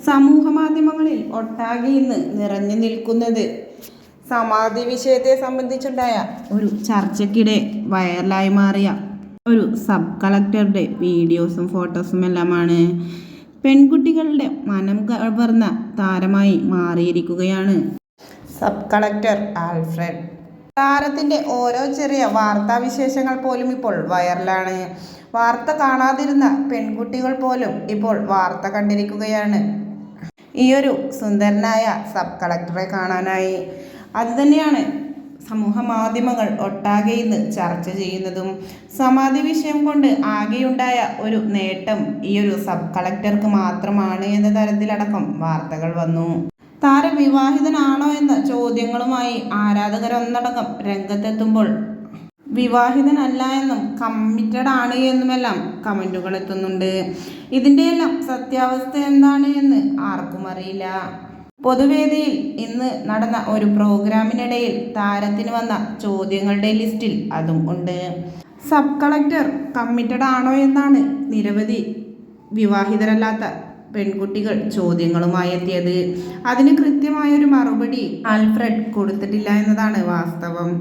സമൂഹ മാധ്യമങ്ങളിൽ ഒട്ടാകെ ഇന്ന് നിറഞ്ഞു നിൽക്കുന്നത് സമാധി വിഷയത്തെ സംബന്ധിച്ചുണ്ടായ ഒരു ചർച്ചയ്ക്കിടെ വൈറലായി മാറിയ ഒരു സബ് കളക്ടറുടെ വീഡിയോസും ഫോട്ടോസും എല്ലാമാണ്. പെൺകുട്ടികളുടെ മനം കവർന്ന താരമായി മാറിയിരിക്കുകയാണ് സബ് കളക്ടർ ആൽഫ്രഡ്. താരത്തിൻ്റെ ഓരോ ചെറിയ വാർത്താവിശേഷങ്ങൾ പോലും ഇപ്പോൾ വൈറലാണ്. വാർത്ത കാണാതിരുന്ന പെൺകുട്ടികൾ പോലും ഇപ്പോൾ വാർത്ത കണ്ടിരിക്കുകയാണ് ഈയൊരു സുന്ദരനായ സബ് കളക്ടറെ കാണാനായി. അതുതന്നെയാണ് സമൂഹ മാധ്യമങ്ങൾ ഒട്ടാകെ ഇന്ന് ചർച്ച ചെയ്യുന്നതും. സമാധി വിഷയം കൊണ്ട് ആകെയുണ്ടായ ഒരു നേട്ടം ഈയൊരു സബ് കളക്ടർക്ക് മാത്രമാണ് എന്ന തരത്തിലടക്കം വാർത്തകൾ വന്നു. താരം വിവാഹിതനാണോ എന്ന ചോദ്യങ്ങളുമായി ആരാധകരൊന്നടങ്കം രംഗത്തെത്തുമ്പോൾ വിവാഹിതനല്ല എന്നും കമ്മിറ്റഡ് ആണ് എന്നുമെല്ലാം കമൻറ്റുകൾ എത്തുന്നുണ്ട്. ഇതിൻ്റെയെല്ലാം സത്യാവസ്ഥ എന്താണ് എന്ന് ആർക്കും അറിയില്ല. പൊതുവേദിയിൽ ഇന്ന് നടന്ന ഒരു പ്രോഗ്രാമിനിടയിൽ താരത്തിന് വന്ന ചോദ്യങ്ങളുടെ ലിസ്റ്റിൽ അതും ഉണ്ട്. സബ് കളക്ടർ കമ്മിറ്റഡ് ആണോ എന്നാണ് നിരവധി വിവാഹിതരല്ലാത്ത പെൺകുട്ടികൾ ചോദ്യങ്ങളുമായി എത്തിയത്. അതിന് കൃത്യമായൊരു മറുപടി ആൽഫ്രഡ് കൊടുത്തിട്ടില്ല എന്നതാണ് വാസ്തവം.